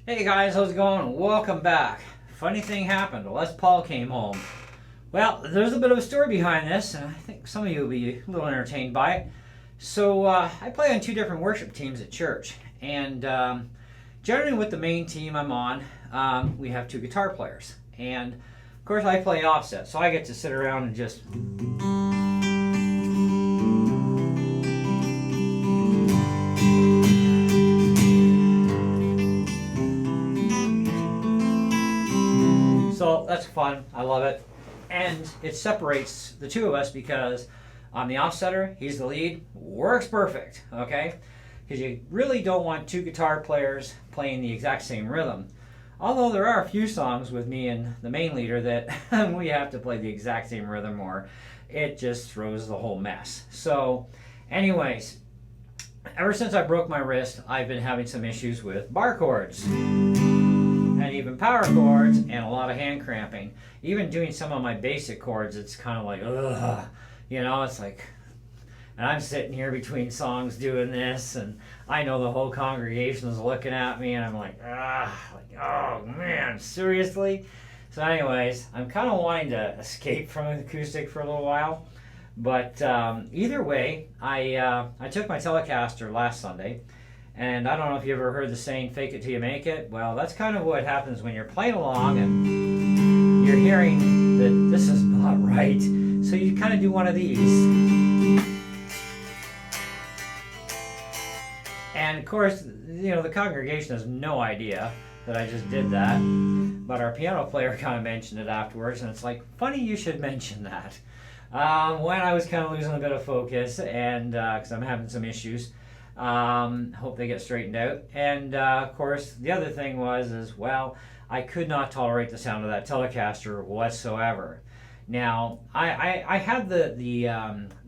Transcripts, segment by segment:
Hey guys, how's it going? Welcome back. Funny thing happened. Les Paul came home. Well, there's a bit of a story behind this, and I think some of you will be a little entertained by it. So, I play on two different worship teams at church, and generally with the main team I'm on, we have two guitar players. And of course, I play offset, so I get to sit around and just. So that's fun. I love it. And it separates the two of us because I'm the offsetter, he's the lead. Works perfect, okay? Because you really don't want two guitar players playing the exact same rhythm. Although there are a few songs with me and the main leader that we have to play the exact same rhythm or it just throws the whole mess. So, anyways, ever since I broke my wrist, I've been having some issues with bar chords. And even power chords and a lot of hand cramping. Even doing some of my basic chords, it's kind of like, ugh. You know, it's like, and I'm sitting here between songs doing this, and I know the whole congregation is looking at me, and I'm like, oh man, seriously? So anyways, I'm kind of wanting to escape from acoustic for a little while. But either way, I took my Telecaster last Sunday. And I don't know if you ever heard the saying, fake it till you make it. Well, that's kind of what happens when you're playing along and you're hearing that this is not right. So you kind of do one of these. And of course, you know, the congregation has no idea that I just did that. But our piano player kind of mentioned it afterwards. And it's like, funny you should mention that. When I was kind of losing a bit of focus and because I'm having some issues. Hope they get straightened out. And of course, the other thing was, well, I could not tolerate the sound of that Telecaster whatsoever. Now, I had the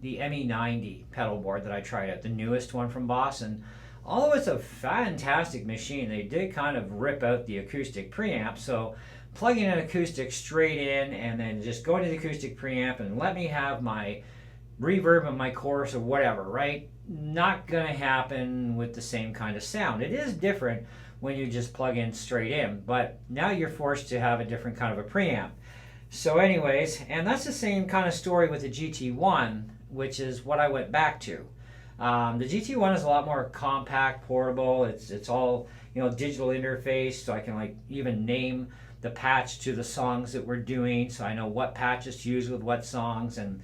ME90 pedal board that I tried out, the newest one from Boss, and although it's a fantastic machine, they did kind of rip out the acoustic preamp. So plugging an acoustic straight in and then just going to the acoustic preamp and let me have my reverb and my chorus or whatever, right? Not going to happen with the same kind of sound. It is different when you just plug in straight in, but now you're forced to have a different kind of a preamp. So anyways, and that's the same kind of story with the GT1, which is what I went back to. The GT1 is a lot more compact, portable. It's all, you know, digital interface, so I can like even name the patch to the songs that we're doing, so I know what patches to use with what songs, and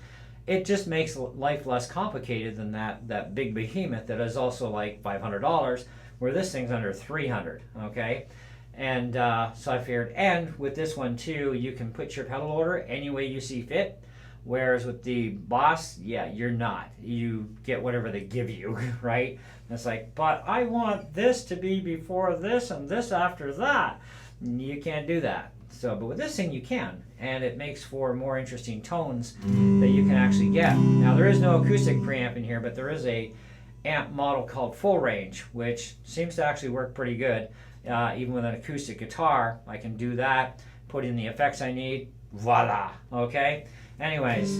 it just makes life less complicated than that big behemoth that is also like $500, where this thing's under $300, okay? And so I figured, and with this one too, you can put your pedal order any way you see fit, whereas with the Boss, yeah, you're not. You get whatever they give you, right? And it's like, but I want this to be before this and this after that. You can't do that. So, but with this thing you can, and it makes for more interesting tones that you can actually get. Now there is no acoustic preamp in here, but there is a amp model called Full Range, which seems to actually work pretty good. Even with an acoustic guitar, I can do that, put in the effects I need, voila, okay? Anyways,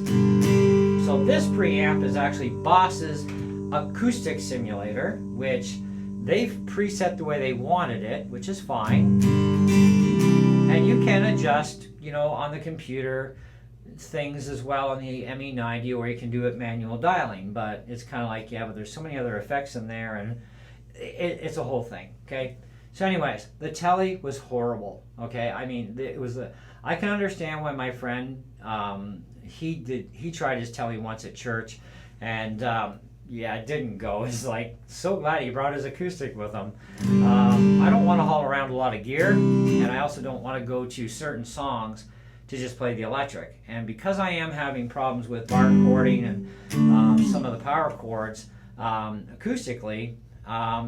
so this preamp is actually Boss's acoustic simulator, which they've preset the way they wanted it, which is fine. And you can adjust, you know, on the computer things as well on the ME90, or you can do it manual dialing. But it's kind of like, yeah, but there's so many other effects in there, and it's a whole thing, okay? So anyways, the Telly was horrible, okay? I mean, it was I can understand why my friend, he tried his Telly once at church, and yeah, it didn't go. It's like, so glad he brought his acoustic with him. I don't want to haul around a lot of gear, and I also don't want to go to certain songs to just play the electric. And because I am having problems with bar chording and some of the power chords acoustically,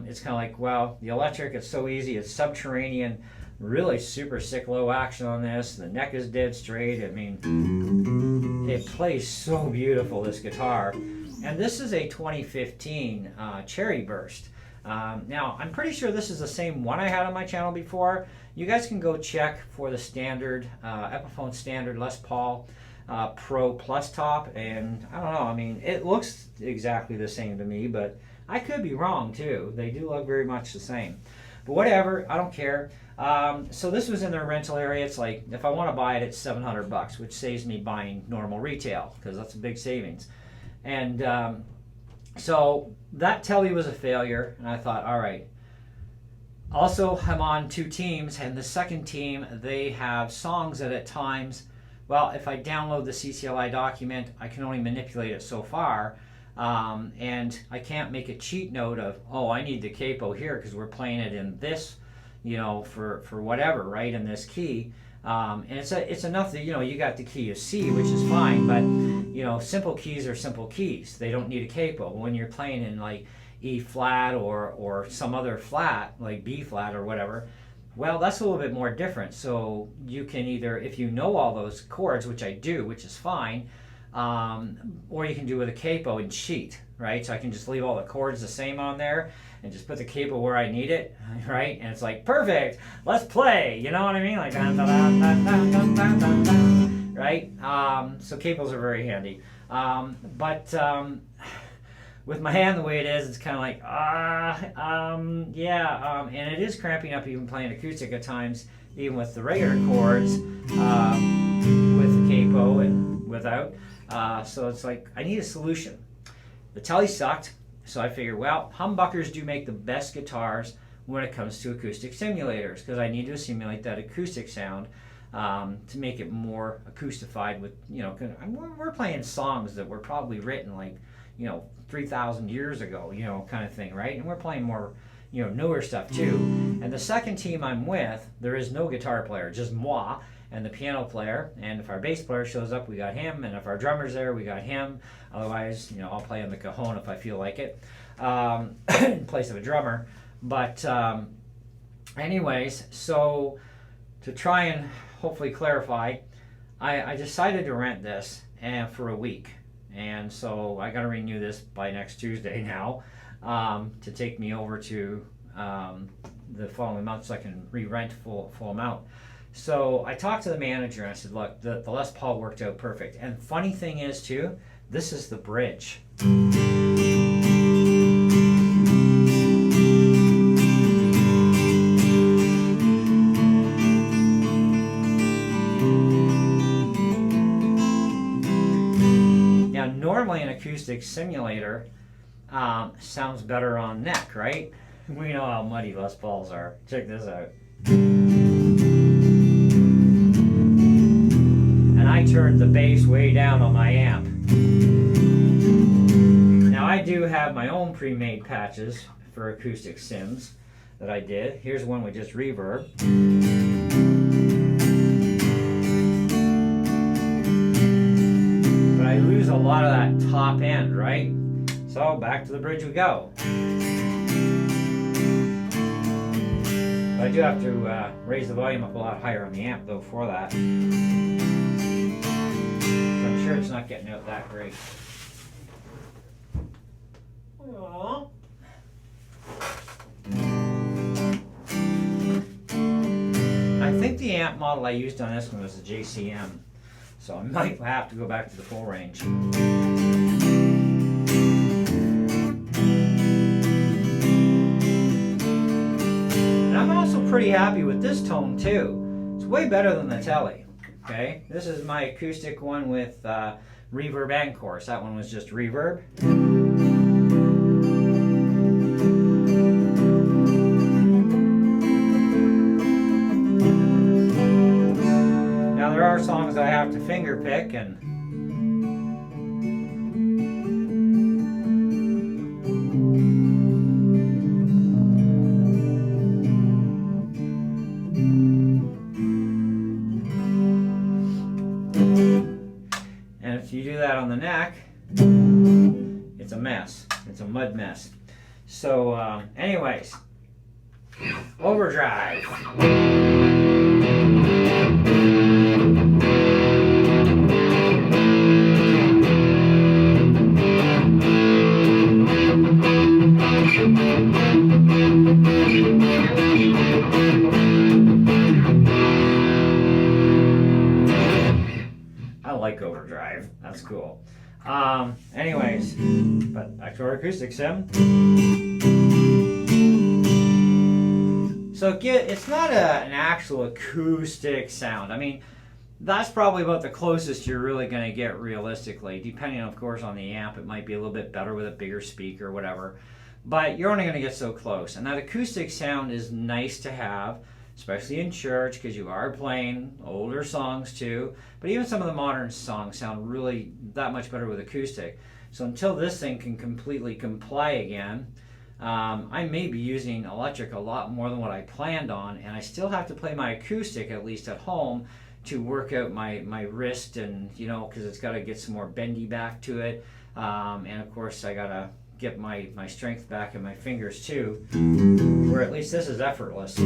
it's kind of like, well, the electric, it's so easy. It's subterranean, really super sick low action on this. The neck is dead straight. I mean, it plays so beautiful, this guitar. And this is a 2015 Cherry Burst. Now, I'm pretty sure this is the same one I had on my channel before. You guys can go check for the standard, Epiphone standard Les Paul Pro Plus top. And I don't know, I mean, it looks exactly the same to me, but I could be wrong too. They do look very much the same. But whatever, I don't care. So this was in their rental area. It's like, if I want to buy it, it's $700, which saves me buying normal retail, because that's a big savings. And so that telly was a failure, and I thought, all right. Also, I'm on 2 teams, and the second team, they have songs that at times, well, if I download the CCLI document, I can only manipulate it so far, and I can't make a cheat note of, oh, I need the capo here because we're playing it in this, you know, for whatever, right, in this key. And it's enough that, you know, you got the key of C, which is fine, but, you know, simple keys are simple keys. They don't need a capo. When you're playing in, like, E flat or some other flat, like B flat or whatever, well, that's a little bit more different. So you can either, if you know all those chords, which I do, which is fine, or you can do with a capo and cheat, right? So I can just leave all the chords the same on there and just put the capo where I need it, right? And it's like, perfect, let's play, you know what I mean? Like, right? So capos are very handy. With my hand the way it is, it's kind of like, and it is cramping up even playing acoustic at times, even with the regular chords, with the capo and without. So it's like, I need a solution. The telly sucked, so I figured, well, humbuckers do make the best guitars when it comes to acoustic simulators, because I need to simulate that acoustic sound to make it more acoustified with, you know, we're playing songs that were probably written like, you know, 3,000 years ago, you know, kind of thing, right? And we're playing more, you know, newer stuff too. And the second team I'm with, there is no guitar player, just moi and the piano player. And if our bass player shows up, we got him. And if our drummer's there, we got him. Otherwise, you know, I'll play on the cajon if I feel like it, in place of a drummer. But anyways, so to try and hopefully clarify, I decided to rent this for a week. And so I got to renew this by next Tuesday now, to take me over to the following month so I can re-rent full amount. So I talked to the manager and I said, look, the Les Paul worked out perfect. And funny thing is too, this is the bridge. Normally an acoustic simulator sounds better on neck, right? We know how muddy Les Pauls are. Check this out. And I turned the bass way down on my amp. Now I do have my own pre-made patches for acoustic sims that I did. Here's one with just reverb. I lose a lot of that top end, right? So back to the bridge we go. But I do have to raise the volume up a lot higher on the amp though for that. I'm sure it's not getting out that great. Aww. I think the amp model I used on this one was the JCM. So I might have to go back to the full range. And I'm also pretty happy with this tone too. It's way better than the telly. Okay, this is my acoustic one with reverb and chorus. That one was just reverb. There are songs I have to finger pick and if you do that on the neck, it's a mess. It's a mud mess. So anyways, overdrive. I like overdrive. That's cool. Anyways, but back to our acoustic sim. So it's not an actual acoustic sound. I mean, that's probably about the closest you're really going to get realistically. Depending, of course, on the amp, it might be a little bit better with a bigger speaker or whatever. But you're only going to get so close. And that acoustic sound is nice to have, especially in church, because you are playing older songs too. But even some of the modern songs sound really that much better with acoustic. So until this thing can completely comply again, I may be using electric a lot more than what I planned on, and I still have to play my acoustic, at least at home, to work out my wrist, and because it's got to get some more bendy back to it, and of course I got to get my strength back in my fingers too, where at least this is effortless.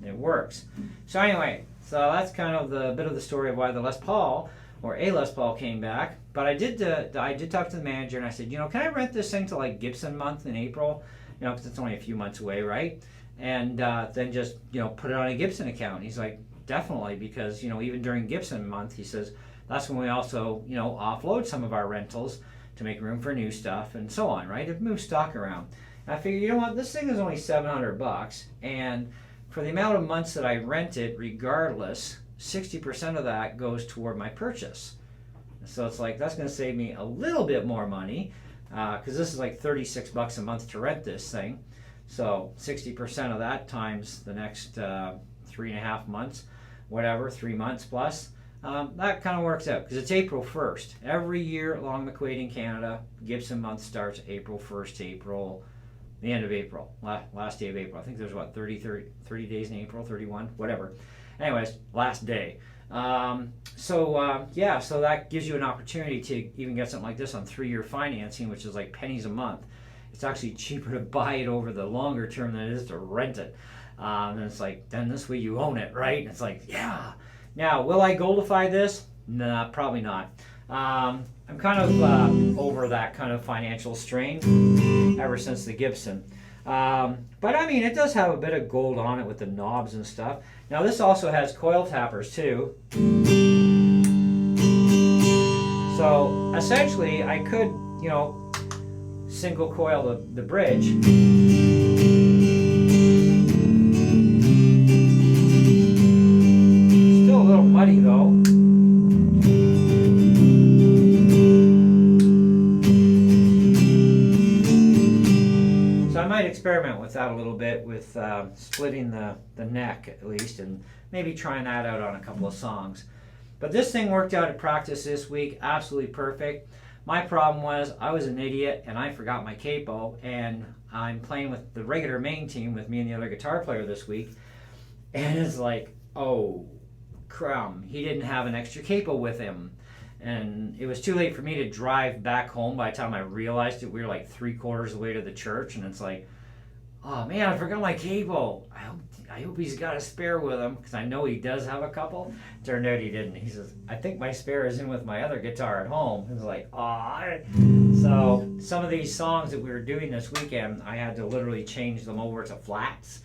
It works. So anyway, so that's kind of the bit of the story of why the Les Paul, or a Les Paul, came back. But I did talk to the manager, and I said, can I rent this thing to like Gibson month in April? Because it's only a few months away, right? And then just put it on a Gibson account. And he's like, definitely, because even during Gibson month, he says that's when we also offload some of our rentals to make room for new stuff and so on, right? It moves stock around. And I figured, what, this thing is only $700, and for the amount of months that I rent it, regardless, 60% of that goes toward my purchase. So it's like, that's going to save me a little bit more money, because this is like $36 a month to rent this thing. So 60% of that times the next 3.5 months, whatever, 3 months plus, that kind of works out, because it's April 1st. Every year along the equator in Canada, Gibson month starts April 1st to the end of April, last day of April. I think there's 30 days in April, 31, whatever. Anyways, last day. So that gives you an opportunity to even get something like this on 3-year financing, which is like pennies a month. It's actually cheaper to buy it over the longer term than it is to rent it. And it's like, then this way you own it, right? And it's like, yeah. Now, will I goldify this? Nah, probably not. I'm kind of over that kind of financial strain ever since the Gibson. But I mean, it does have a bit of gold on it with the knobs and stuff. Now this also has coil tappers too. So essentially I could, single coil the bridge. Still a little muddy though. I might experiment with that a little bit, with splitting the neck at least, and maybe trying that out on a couple of songs. But this thing worked out at practice this week, absolutely perfect. My problem was I was an idiot and I forgot my capo, and I'm playing with the regular main team with me and the other guitar player this week, and it's like, oh crumb, he didn't have an extra capo with him. And it was too late for me to drive back home. By the time I realized it, we were like 3/4 of the way to the church, and it's like, oh man, I forgot my cable. I hope he's got a spare with him, because I know he does have a couple. Turned out he didn't. He says, I think my spare is in with my other guitar at home. It was like, oh. So some of these songs that we were doing this weekend, I had to literally change them over to flats,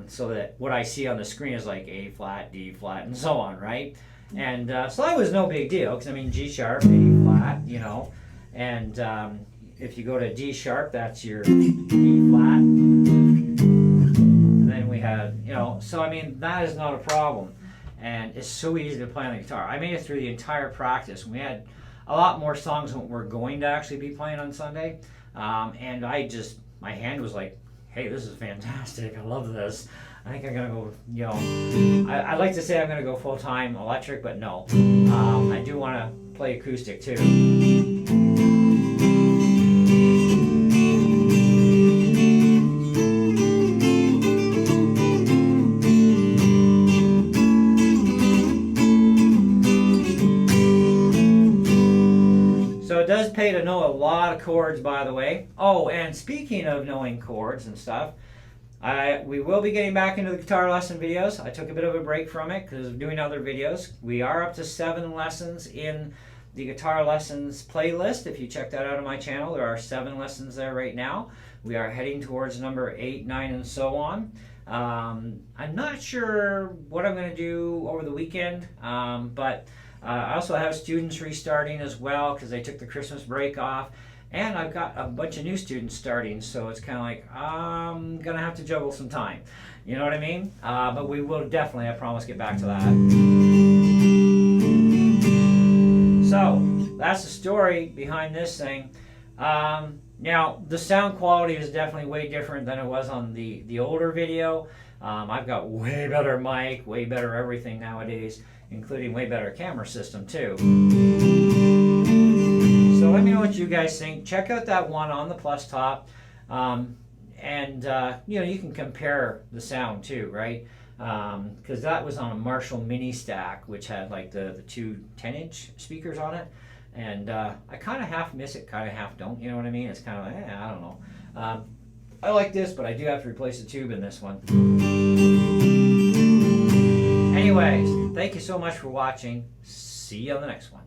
so that what I see on the screen is like A flat, D flat, and so on, right? And so that was no big deal, because I mean G sharp, A flat, and if you go to D sharp, that's your E flat. And then we had, so I mean that is not a problem, and it's so easy to play on the guitar. I made it through the entire practice. We had a lot more songs than we're going to actually be playing on Sunday, and my hand was like, hey, this is fantastic. I love this. I think I'm going to go, I'd like to say I'm going to go full-time electric, but no. I do want to play acoustic too. So it does pay to know a lot of chords, by the way. Oh, and speaking of knowing chords and stuff, we will be getting back into the guitar lesson videos. I took a bit of a break from it because of doing other videos. We are up to 7 lessons in the guitar lessons playlist. If you check that out on my channel, there are 7 lessons there right now. We are heading towards number 8, 9, and so on. I'm not sure what I'm going to do over the weekend, but I also have students restarting as well, because they took the Christmas break off. And I've got a bunch of new students starting, so it's kind of like, I'm going to have to juggle some time. You know what I mean? But we will definitely, I promise, get back to that. So, that's the story behind this thing. Now, the sound quality is definitely way different than it was on the older video. I've got way better mic, way better everything nowadays, including way better camera system too. So let me know what you guys think. Check out that one on the plus top. And you know, you can compare the sound too, right? Because that was on a Marshall mini stack, which had like the two 10-inch speakers on it. And I kind of half miss it, kind of half don't, you know what I mean? It's kind of like, I don't know. I like this, but I do have to replace the tube in this one. Anyways, thank you so much for watching. See you on the next one.